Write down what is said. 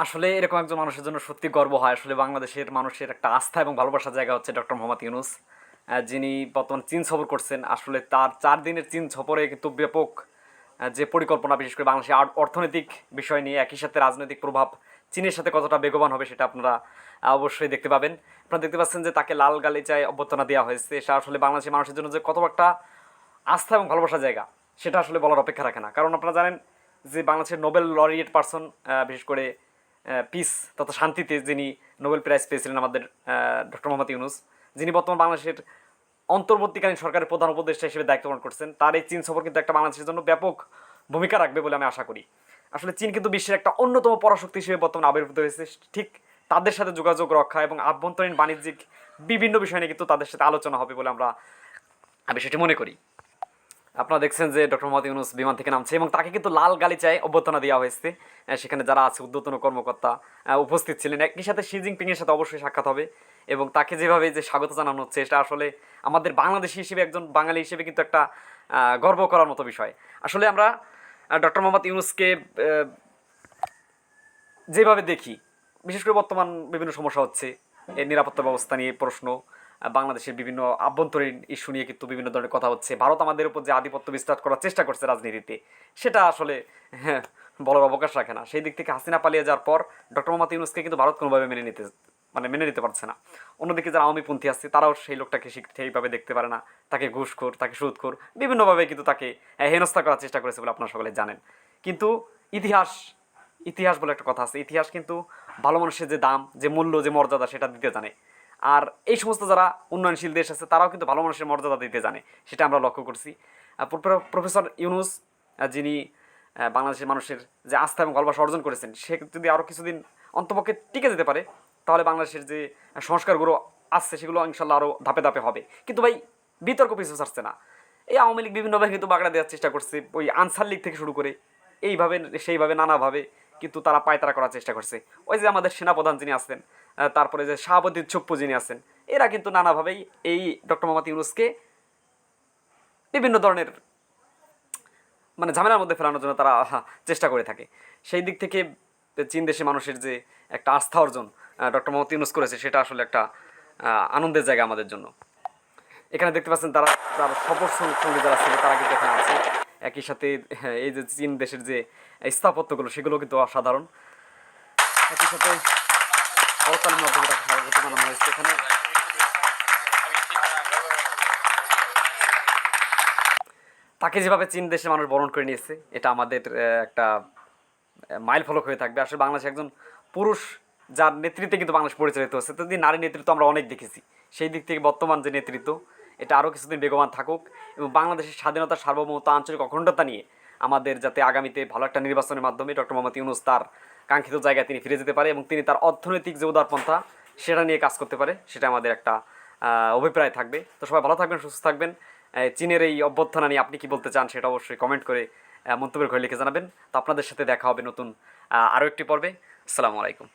আসলে এরকম একজন মানুষের জন্য সত্যি গর্ব হয়। আসলে বাংলাদেশের মানুষের একটা আস্থা এবং ভালোবাসার জায়গা হচ্ছে ডক্টর মোহাম্মদ ইউনূস। যিনি বর্তমানে চীন সফর করছেন। আসলে তার ৪ দিনের চীন সফরে কিন্তু ব্যাপক যে পরিকল্পনা, বিশেষ করে বাংলাদেশের অর্থনৈতিক বিষয় নিয়ে, একই সাথে রাজনৈতিক প্রভাব চীনের সাথে কতটা বেগবান হবে সেটা আপনারা অবশ্যই দেখতে পাবেন। আপনারা দেখতে পাচ্ছেন যে তাকে লাল গালিচায় অভ্যর্থনা দেওয়া হয়েছে। সেটা আসলে বাংলাদেশের মানুষের জন্য যে কত একটা আস্থা এবং ভালোবাসার জায়গা সেটা আসলে বলার অপেক্ষা রাখে না। কারণ আপনারা জানেন যে বাংলাদেশের নোবেল লরিয়েট পারসন, বিশেষ করে পিস তথা শান্তিতে যিনি নোবেল প্রাইজ পেয়েছিলেন আমাদের ডক্টর মোহাম্মদ ইউনূস, যিনি বর্তমান বাংলাদেশের অন্তর্বর্তীকালীন সরকারের প্রধান উপদেষ্টা হিসেবে দায়িত্ব পালন করছেন, তার এই চীন সফর কিন্তু একটা বাংলাদেশের জন্য ব্যাপক ভূমিকা রাখবে বলে আমি আশা করি। আসলে চীন কিন্তু বিশ্বের একটা অন্যতম পরাশক্তি হিসেবে বর্তমানে আবির্ভূত হয়েছে। ঠিক তাদের সাথে যোগাযোগ রক্ষা এবং আভ্যন্তরীণ বাণিজ্যিক বিভিন্ন বিষয় নিয়ে কিন্তু তাদের সাথে আলোচনা হবে বলে আমরা বিষয়টি মনে করি। আপনারা দেখছেন যে ডক্টর মোহাম্মদ ইউনূস বিমান থেকে নামছে এবং তাকে কিন্তু লাল গালিচায় অভ্যর্থনা দেওয়া হয়েছে। সেখানে যারা আছে ঊর্ধ্বতন কর্মকর্তা উপস্থিত ছিলেন। একই সাথে শি জিনপিংয়ের সাথে অবশ্যই সাক্ষাৎ হবে এবং তাকে যেভাবে যে স্বাগত জানানো হচ্ছে এটা আসলে আমাদের বাংলাদেশি হিসেবে, একজন বাঙালি হিসেবে কিন্তু একটা গর্ব করার মতো বিষয়। আসলে আমরা ডক্টর মোহাম্মদ ইউনূসকে যেভাবে দেখি, বিশেষ করে বর্তমান বিভিন্ন সমস্যা হচ্ছে, এর নিরাপত্তা ব্যবস্থা নিয়ে প্রশ্ন, বাংলাদেশের বিভিন্ন আভ্যন্তরীণ ইস্যু নিয়ে কিন্তু বিভিন্ন ধরনের কথা হচ্ছে। ভারত আমাদের উপর যে আধিপত্য বিস্তার করার চেষ্টা করছে রাজনীতিতে, সেটা আসলে হ্যাঁ, বলার অবকাশ রাখে না। সেই দিক থেকে হাসিনা পালিয়ে যাওয়ার পর ডক্টর মোহাম্মদ ইউনূসকে কিন্তু ভারত কোনোভাবে মেনে নিতে পারছে না। অন্যদিকে যারা আওয়ামীপন্থী আছে তারাও সেই লোকটাকে সেইভাবে দেখতে পারে না। তাকে ঘুষখোর, তাকে সুদখোর, বিভিন্নভাবে কিন্তু তাকে হেনস্থা করার চেষ্টা করেছে বলে আপনারা সকলে জানেন। কিন্তু ইতিহাস ইতিহাস বলে একটা কথা আছে। ইতিহাস কিন্তু ভালো মানুষের যে দাম, যে মূল্য, যে মর্যাদা সেটা দিতে জানে। আর এই সমস্ত যারা উন্নয়নশীল দেশ আছে তারাও কিন্তু ভালো মানুষের মর্যাদা দিতে জানে, সেটা আমরা লক্ষ্য করছি। প্রফেসর ইউনূস, যিনি বাংলাদেশের মানুষের যে আস্থা এবং ভালোবাসা অর্জন করেছেন, সে যদি আরও কিছুদিন অন্তপক্ষে টিকে যেতে পারে, তাহলে বাংলাদেশের যে সংস্কারগুলো আসছে সেগুলো ইনশাল্লাহ আরও ধাপে ধাপে হবে। কিন্তু ভাই, বিতর্ক পিছু ছাড়ছে না। এই আওয়ামী লীগ বিভিন্নভাবে কিন্তু বাগড়া দেওয়ার চেষ্টা করছে, ওই আনসার লীগ থেকে শুরু করে এইভাবে সেইভাবে নানাভাবে কিন্তু তারা পায়তারা করার চেষ্টা করছে। ওই যে আমাদের সেনাপ্রধান যিনি আছেন, তারপরে যে শাহাবুদ্দিন চুপ্পু যিনি আছেন, এরা কিন্তু নানাভাবেই এই ডক্টর মোহাম্মদ ইউনূসকে বিভিন্ন ধরনের ঝামেলার মধ্যে ফেলানোর জন্য তারা চেষ্টা করে থাকে। সেই দিক থেকে চীন দেশে মানুষের যে একটা আস্থা অর্জন ডক্টর মোহাম্মদ ইউনূস করেছে, সেটা আসলে একটা আনন্দের জায়গা আমাদের জন্য। এখানে দেখতে পাচ্ছেন তার সফর সঙ্গে যারা ছিল তারা কিন্তু এখানে আছে। একই সাথে এই যে চীন দেশের যে স্থাপত্যগুলো সেগুলো কিন্তু অসাধারণ। একই সাথে করতালির মাধ্যমে তাকে স্বাগত জানানো হয়েছে। এখানে তাকে যেভাবে চীন দেশের মানুষ বরণ করে নিয়েছে, এটা আমাদের একটা মাইল ফলক হয়ে থাকবে। আসলে বাংলাদেশ একজন পুরুষ যার নেতৃত্বে কিন্তু বাংলাদেশ পরিচালিত হচ্ছে, তো নারী নেতৃত্ব আমরা অনেক দেখেছি। সেই দিক থেকে বর্তমান যে নেতৃত্ব, এটা আরও কিছুদিন বেগবান থাকুক এবং বাংলাদেশের স্বাধীনতা, সার্বভৌমত্ব, আঞ্চলিক অখণ্ডতা নিয়ে আমাদের যাতে আগামীতে ভালো একটা নির্বাচনের মাধ্যমে ডক্টর মোহাম্মদ ইউনূস তার কাঙ্ক্ষিত জায়গায় তিনি ফিরে যেতে পারে এবং তিনি তার অর্থনৈতিক যে উদারপন্থা সেটা নিয়ে কাজ করতে পারে, সেটা আমাদের একটা অভিপ্রায় থাকবে। তো সবাই ভালো থাকবেন, সুস্থ থাকবেন। চীনের এই অভ্যর্থনা নিয়ে আপনি কি বলতে চান সেটা অবশ্যই কমেন্ট করে মন্তব্যের ঘরে লিখে জানাবেন। তো আপনাদের সাথে দেখা হবে নতুন আরও একটি পর্বে। আসসালামু আলাইকুম।